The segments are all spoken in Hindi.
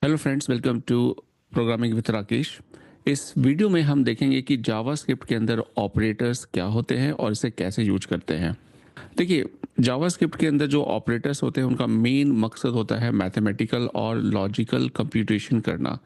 Hello friends, welcome to programming with Rakesh. इस वीडियो में हम देखेंगे कि जावास्क्रिप्ट के अंदर ऑपरेटर्स क्या होते हैं और इसे कैसे यूज करते हैं। देखिए, जावास्क्रिप्ट के अंदर जो ऑपरेटर्स होते हैं उनका मेन मकसद होता है मैथमेटिकल और लॉजिकल कंप्यूटेशन करना।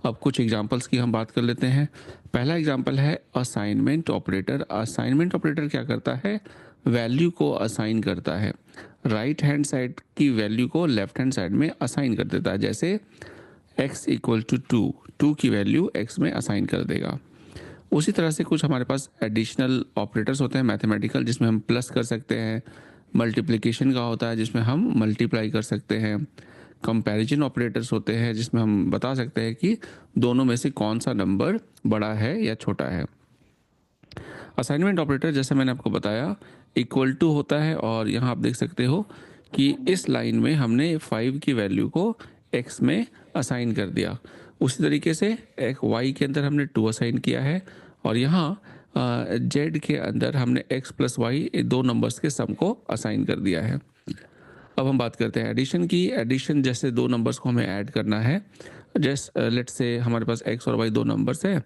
अब कुछ एग्जांपल्स की हम बात कर लेते हैं। पहला एग्जांपल है असाइनमेंट ऑपरेटर। असाइनमेंट ऑपरेटर क्या करता है? वैल्यू को असाइन करता है। राइट हैंड साइड की वैल्यू को लेफ्ट हैंड साइड में असाइन कर देता है। जैसे x इक्वल टू टू की वैल्यू x में असाइन कर देगा। उसी तरह से कुछ हमारे पास एडिशनल ऑपरेटर्स होते हैं मैथमेटिकल, जिसमें हम प्लस कर सकते हैं। मल्टीप्लिकेशन का होता है जिसमें हम मल्टीप्लाई कर सकते हैं। कंपैरिजन ऑपरेटर्स होते हैं जिसमें हम बता सकते हैं कि दोनों में से कौन सा नंबर बड़ा है या छोटा है। असाइनमेंट ऑपरेटर, जैसे मैंने आपको बताया, इक्वल टू होता है और यहाँ आप देख सकते हो कि इस लाइन में हमने 5 की वैल्यू को x में असाइन कर दिया। उसी तरीके से एक y के अंदर हमने 2 असाइन किया है और यहाँ z के अंदर हमने x प्लस वाई दो नंबर्स के सम को असाइन कर दिया है। अब हम बात करते हैं एडिशन की। एडिशन जैसे दो नंबर्स को हमें ऐड करना है। जैसे लेट्स से हमारे पास x और y दो नंबर्स है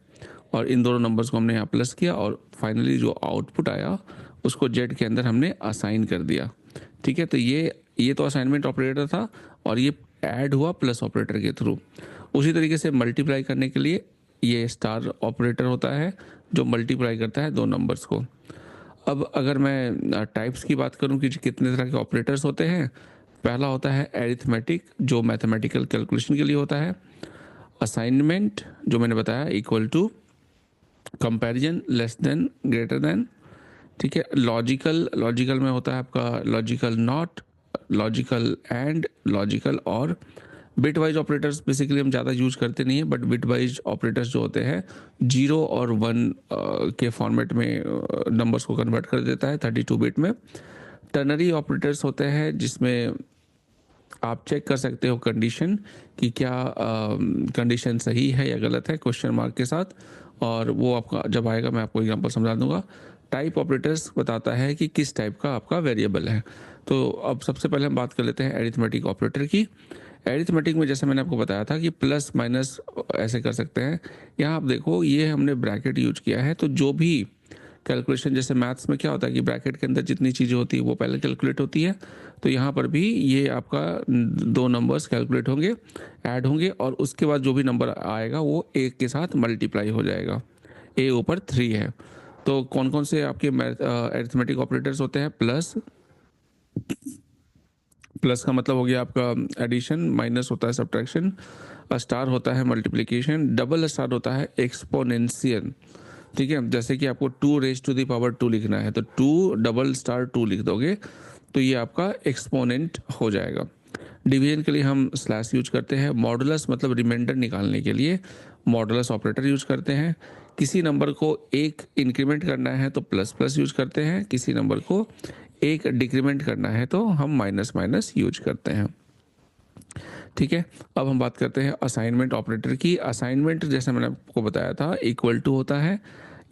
और इन दोनों नंबर्स को हमने यहाँ प्लस किया और फाइनली जो आउटपुट आया उसको z के अंदर हमने असाइन कर दिया। ठीक है, तो ये तो असाइनमेंट ऑपरेटर था और ये ऐड हुआ प्लस ऑपरेटर के थ्रू। उसी तरीके से मल्टीप्लाई करने के लिए ये स्टार ऑपरेटर होता है जो मल्टीप्लाई करता है दो नंबर्स को। अब अगर मैं टाइप्स की बात करूं कि कितने तरह के ऑपरेटर्स होते हैं, पहला होता है एरिथमेटिक जो मैथमेटिकल कैलकुलेशन के लिए होता है। असाइनमेंट जो मैंने बताया equal to, comparison less than greater than. ठीक है, लॉजिकल, लॉजिकल में होता है आपका logical not, logical and, logical और। बिट वाइज ऑपरेटर्स बेसिकली हम ज़्यादा यूज करते नहीं है, बट बिट वाइज ऑपरेटर्स जो होते हैं 0 और 1 के फॉर्मेट में नंबर्स को कन्वर्ट कर देता है 32 बिट में। टर्नरी ऑपरेटर्स होते हैं जिसमें आप चेक कर सकते हो कंडीशन कि क्या कंडीशन सही है या गलत है, क्वेश्चन मार्क के साथ, और वो आपका जब आएगा मैं आपको एग्जांपल समझा दूंगा। टाइप ऑपरेटर्स बताता है कि किस टाइप का आपका वेरिएबल है। तो अब सबसे पहले हम बात कर लेते हैं एरिथमेटिक ऑपरेटर की। एरिथमेटिक में जैसे मैंने आपको बताया था कि प्लस माइनस ऐसे कर सकते हैं। यहाँ आप देखो ये हमने ब्रैकेट यूज किया है, तो जो भी कैलकुलेशन, जैसे मैथ्स में क्या होता है कि ब्रैकेट के अंदर जितनी चीज़ें होती है वो पहले कैलकुलेट होती है, तो यहाँ पर भी ये आपका दो नंबर्स कैलकुलेट होंगे, ऐड होंगे और उसके बाद जो भी नंबर आएगा वो एक के साथ मल्टीप्लाई हो जाएगा। ए ऊपर 3 है। तो कौन कौन से आपके अरिथमेटिक ऑपरेटर्स होते हैं? प्लस, प्लस का मतलब हो गया आपका एडिशन, माइनस होता है सब्ट्रैक्शन, स्टार होता है मल्टीप्लिकेशन, डबल स्टार होता है एक्सपोनेंशियल। ठीक है, जैसे कि आपको 2 रेज टू द पावर 2 लिखना है तो 2 डबल स्टार 2 लिख दोगे तो ये आपका एक्सपोनेंट हो जाएगा। डिवीजन के लिए हम स्लैश यूज करते हैं। मॉडुलस मतलब रिमाइंडर निकालने के लिए मॉडुलस ऑपरेटर यूज करते हैं। किसी नंबर को एक इंक्रीमेंट करना है तो प्लस प्लस यूज करते हैं, किसी नंबर को एक डिक्रीमेंट करना है तो हम माइनस माइनस यूज करते हैं। ठीक है, अब हम बात करते हैं असाइनमेंट ऑपरेटर की। असाइनमेंट जैसे मैंने आपको बताया था इक्वल टू होता है।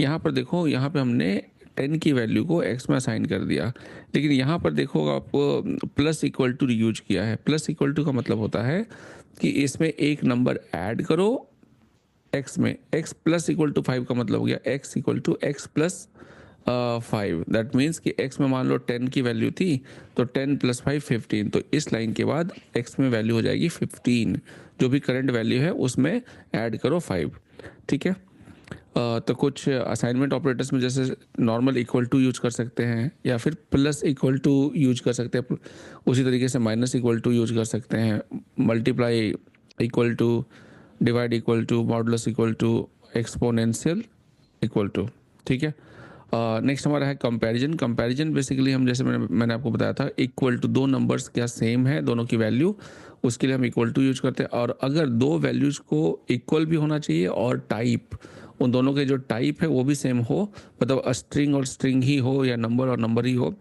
यहाँ पर देखो, यहाँ पे हमने 10 की वैल्यू को x में असाइन कर दिया, लेकिन यहाँ पर देखो आपको प्लस इक्वल टू यूज किया है। प्लस इक्वल टू का मतलब होता है कि इसमें एक नंबर ऐड करो x में। x प्लस इक्वल टू 5 का मतलब हो गया x equal to x plus 5। That means कि x में मान लो 10 की वैल्यू थी तो 10 प्लस 5 15, तो इस लाइन के बाद x में वैल्यू हो जाएगी 15। जो भी करंट वैल्यू है उसमें ऐड करो 5। ठीक है, तो कुछ असाइनमेंट ऑपरेटर्स में जैसे नॉर्मल इक्वल टू यूज कर सकते हैं या फिर प्लस इक्वल टू यूज कर सकते हैं। उसी तरीके से माइनस इक्वल टू यूज कर सकते हैं। Multiply equal to, divide equal to, modulus equal to, exponential equal to. ठीक है, नेक्स्ट हमारा है कंपैरिजन। कंपैरिजन बेसिकली हम, जैसे मैंने आपको बताया था, इक्वल टू दो नंबर्स क्या सेम है दोनों की वैल्यू, उसके लिए हम इक्वल टू यूज करते हैं। और अगर दो वैल्यूज को इक्वल भी होना चाहिए और टाइप, उन दोनों के जो टाइप है वो भी सेम हो, मतलब स्ट्रिंग और स्ट्रिंग ही हो या नंबर और नंबर ही हो,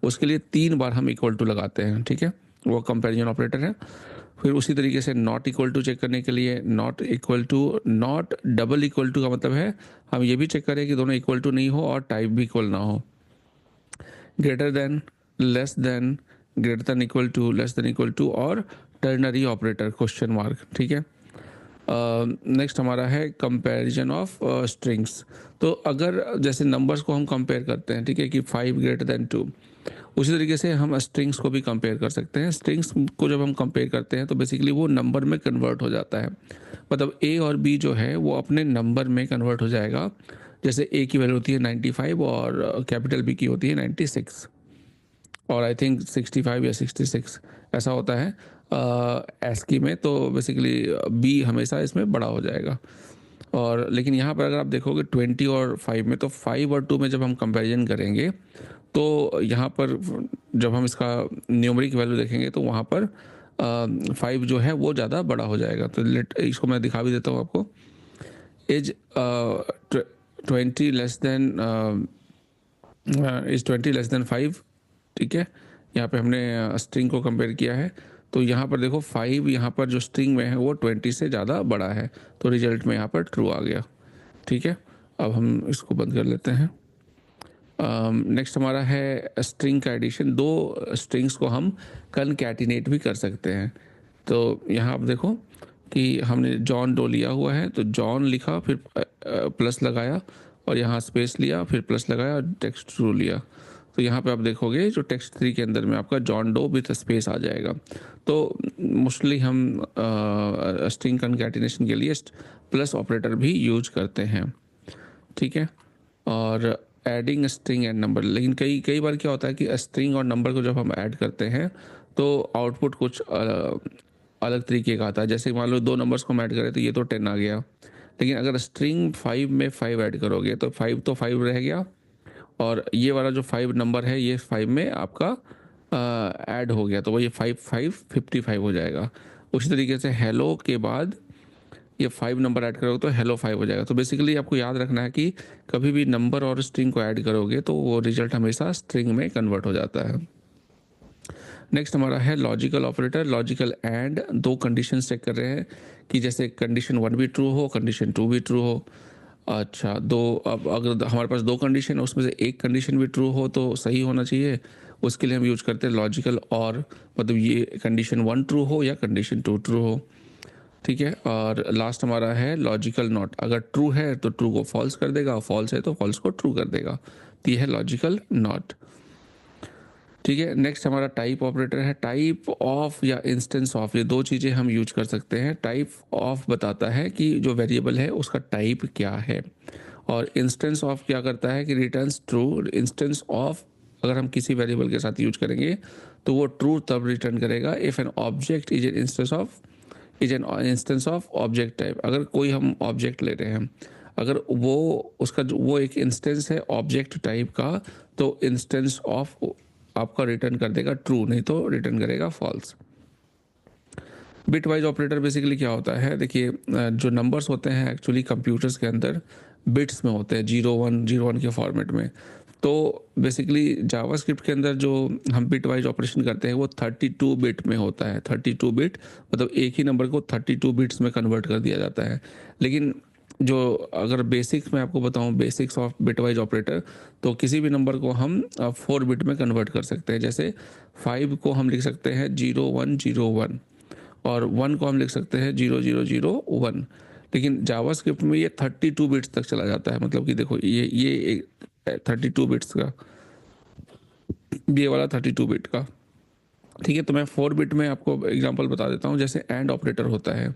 उसके लिए 3 बार हम इक्वल टू लगाते हैं। ठीक है, वो कंपैरिजन ऑपरेटर है। फिर उसी तरीके से नॉट इक्वल टू चेक करने के लिए not equal to, not double equal to का मतलब है हम ये भी चेक करें कि दोनों इक्वल टू नहीं हो और टाइप भी इक्वल ना हो। Greater than, less than, greater than equal to, less than equal to और टर्नरी ऑपरेटर क्वेश्चन मार्क। ठीक है, नेक्स्ट हमारा है कंपैरिजन ऑफ स्ट्रिंग्स। तो अगर जैसे नंबर्स को हम कंपेयर करते हैं, ठीक है, कि 5 ग्रेटर देन 2, उसी तरीके से हम स्ट्रिंग्स को भी कंपेयर कर सकते हैं। स्ट्रिंग्स को जब हम कंपेयर करते हैं तो बेसिकली वो नंबर में कन्वर्ट हो जाता है। मतलब ए और बी जो है वो अपने नंबर में कन्वर्ट हो जाएगा। जैसे ए की वैल्यू होती है 95 और कैपिटल बी की होती है 96, और आई थिंक 65 या 66 ऐसा होता है एस्की में। तो बेसिकली बी हमेशा इसमें बड़ा हो जाएगा। और लेकिन यहाँ पर अगर आप देखोगे 20 और 5 में, तो 5 और 2 में जब हम कंपैरिजन करेंगे तो यहाँ पर जब हम इसका न्यूमरिक वैल्यू देखेंगे तो वहाँ पर 5 जो है वो ज़्यादा बड़ा हो जाएगा। तो लेट इसको मैं दिखा भी देता हूँ आपको। As 20 less than is 20 less than 5, ठीक है। यहाँ पे हमने स्ट्रिंग को कंपेयर किया है, तो यहाँ पर देखो 5 यहाँ पर जो स्ट्रिंग में है वो 20 से ज़्यादा बड़ा है, तो रिजल्ट में यहाँ पर ट्रू आ गया, ठीक है। अब हम इसको बंद कर लेते हैं। नेक्स्ट हमारा है स्ट्रिंग का एडिशन। दो स्ट्रिंग्स को हम कनकैटिनेट भी कर सकते हैं। तो यहाँ आप देखो कि हमने जॉन डो लिया हुआ है, तो जॉन लिखा, फिर प्लस लगाया, और यहाँ स्पेस लिया, फिर प्लस लगाया, और टेक्स्ट ट्रू लिया। तो यहाँ पे आप देखोगे जो टेक्स्ट 3 के अंदर में आपका जॉन डो विथ स्पेस आ जाएगा। तो मोस्टली हम स्ट्रिंग कनकैटिनेशन के लिए प्लस ऑपरेटर भी यूज करते हैं, ठीक है। और एडिंग स्ट्रिंग एंड नंबर, लेकिन कई कई बार क्या होता है कि स्ट्रिंग और नंबर को जब हम ऐड करते हैं तो आउटपुट कुछ अलग तरीके का आता है। जैसे मान लो 2 नंबर्स को हम ऐड करें तो ये तो 10 आ गया, लेकिन अगर स्ट्रिंग 5 में 5 ऐड करोगे तो 5 तो 5 रह गया, और ये वाला जो 5 नंबर है ये 5 में आपका ऐड हो गया, तो वो ये 5 5 55 हो जाएगा। उसी तरीके से हेलो के बाद ये 5 नंबर ऐड करोगे तो हेलो 5 हो जाएगा। तो बेसिकली आपको याद रखना है कि कभी भी नंबर और स्ट्रिंग को ऐड करोगे तो वो रिजल्ट हमेशा स्ट्रिंग में कन्वर्ट हो जाता है। नेक्स्ट हमारा है लॉजिकल ऑपरेटर। लॉजिकल एंड, दो कंडीशन चेक कर रहे हैं कि जैसे कंडीशन 1 भी ट्रू हो, कंडीशन 2 भी ट्रू हो। अच्छा, दो, अब अगर हमारे पास 2 कंडीशन है उसमें से एक कंडीशन भी ट्रू हो तो सही होना चाहिए, उसके लिए हम यूज करते हैं लॉजिकल और, मतलब ये कंडीशन 1 ट्रू हो या कंडीशन 2 ट्रू हो, ठीक है। और लास्ट हमारा है लॉजिकल नॉट। अगर ट्रू है तो ट्रू को फॉल्स कर देगा, फॉल्स है तो फॉल्स को ट्रू कर देगा। तो ये है लॉजिकल नॉट, ठीक है। नेक्स्ट हमारा टाइप ऑपरेटर है। टाइप ऑफ या इंस्टेंस ऑफ, ये दो चीज़ें हम यूज कर सकते हैं। टाइप ऑफ बताता है कि जो वेरिएबल है उसका टाइप क्या है, और इंस्टेंस ऑफ क्या करता है कि रिटर्न्स ट्रू। इंस्टेंस ऑफ अगर हम किसी वेरिएबल के साथ यूज करेंगे तो वो ट्रू तब रिटर्न करेगा if an object is an instance of object type. अगर कोई हम ऑब्जेक्ट ले रहे हैं, अगर वो उसका वो एक इंस्टेंस है ऑब्जेक्ट टाइप का, तो इंस्टेंस ऑफ आपका रिटर्न कर देगा ट्रू, नहीं तो रिटर्न करेगा false. Bitwise operator basically क्या होता है, देखिए जो नंबर्स होते हैं एक्चुअली कंप्यूटर्स के अंदर बिट्स में होते हैं, 01 के फॉर्मेट में। तो बेसिकली जावास्क्रिप्ट के अंदर जो हम बिट वाइज ऑपरेशन करते हैं वो 32 बिट में होता है। 32 बिट मतलब एक ही नंबर को 32 बिट्स में कन्वर्ट कर दिया जाता है। लेकिन जो अगर बेसिक्स में आपको बताऊं, basics of bit wise operator, तो किसी भी नंबर को हम 4 बिट में कन्वर्ट कर सकते हैं। जैसे 5 को हम लिख सकते हैं 0101, और 1 को हम लिख सकते हैं 0001। लेकिन जावास्क्रिप्ट में ये 32 बिट्स तक चला जाता है। मतलब कि देखो ये 32 बिट्स का, ये वाला 32 बिट का, ठीक है। तो मैं 4 बिट में आपको एग्जांपल बता देता हूँ। जैसे एंड ऑपरेटर होता है।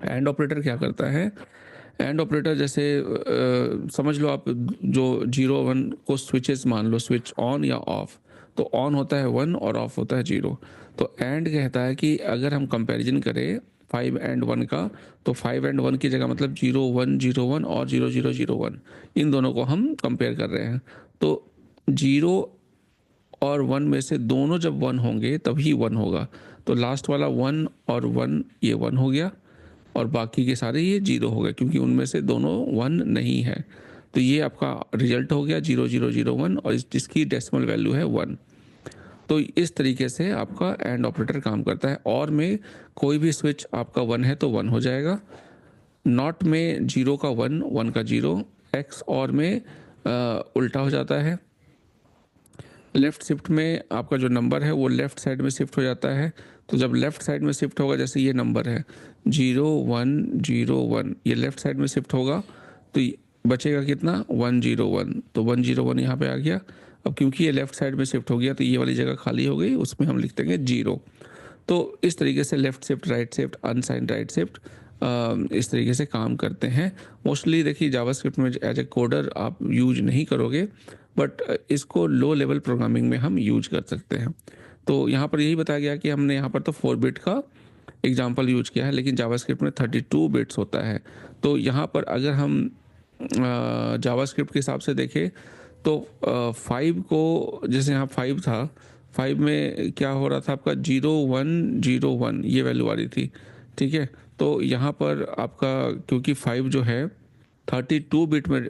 एंड ऑपरेटर क्या करता है, एंड ऑपरेटर जैसे समझ लो आप जो 01 को स्विचेस मान लो, स्विच ऑन या ऑफ, तो ऑन होता है 1 और ऑफ होता है 0। तो एंड कहता है कि अगर हम कंपैरिजन करें 5 एंड 1 का, तो 5 एंड 1 की जगह मतलब 0101 और 0001, इन दोनों को हम कंपेयर कर रहे हैं। तो 0 और 1 में से दोनों जब 1 होंगे तभी 1 होगा। तो लास्ट वाला 1 और 1 ये 1 हो गया, और बाकी के सारे ये 0 हो गए, क्योंकि उनमें से दोनों 1 नहीं है। तो ये आपका रिजल्ट हो गया 0001, और जिसकी डेसिमल वैल्यू है 1। तो इस तरीके से आपका एंड ऑपरेटर काम करता है। और में कोई भी स्विच आपका 1 है तो 1 हो जाएगा, नॉट में 0 का 1, 1 का 0, एक्स और में उल्टा हो जाता है। लेफ्ट शिफ्ट में आपका जो नंबर है वो लेफ्ट साइड में शिफ्ट हो जाता है। तो जब लेफ़्ट साइड में शिफ्ट होगा, जैसे ये नंबर है 0101, ये लेफ़्ट साइड में शिफ्ट होगा तो बचेगा कितना 101, तो 101 यहाँ पे आ गया। अब क्योंकि ये लेफ़्ट साइड में शिफ्ट हो गया तो ये वाली जगह खाली हो गई, उसमें हम लिख देंगे 0। तो इस तरीके से left shift, right shift, unsigned right shift इस तरीके से काम करते हैं। मोस्टली देखिए जावास्क्रिप्ट में एज ए कोडर आप यूज नहीं करोगे, बट इसको लो लेवल प्रोग्रामिंग में हम यूज कर सकते हैं। तो यहाँ पर यही बताया गया कि हमने यहाँ पर तो 4 बिट का एग्जाम्पल यूज किया है, लेकिन जावास्क्रिप्ट में 32 बिट्स होता है। तो यहाँ पर अगर हम जावास्क्रिप्ट के हिसाब से देखें तो 5 को, जैसे यहाँ 5 था, 5 में क्या हो रहा था आपका 0101 ये वैल्यू आ रही थी, ठीक है। तो यहाँ पर आपका क्योंकि 5 जो है 32 बिट में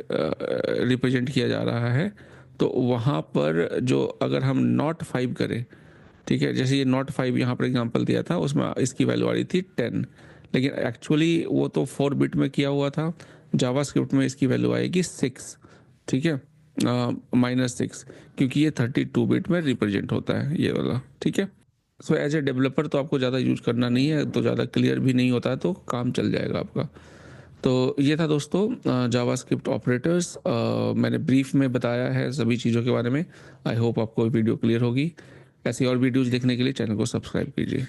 रिप्रेजेंट किया जा रहा है, तो वहाँ पर जो अगर हम नॉट 5 करें, ठीक है, जैसे ये नॉट 5 यहाँ पर एग्जांपल दिया था, उसमें इसकी वैल्यू आ रही थी 10, लेकिन एक्चुअली वो तो 4 बिट में किया हुआ था। जावास्क्रिप्ट में इसकी वैल्यू आएगी 6, ठीक है, -6, क्योंकि ये 32 बिट में रिप्रेजेंट होता है ये वाला, ठीक है। सो एज ए डेवलपर तो आपको ज़्यादा यूज करना नहीं है, तो ज़्यादा क्लियर भी नहीं होता है, तो काम चल जाएगा आपका। तो ये था दोस्तों जावास्क्रिप्ट ऑपरेटर्स, मैंने ब्रीफ में बताया है सभी चीज़ों के बारे में। आई होप आपको वीडियो क्लियर होगी। ऐसी और वीडियोज़ देखने के लिए चैनल को सब्सक्राइब कीजिए।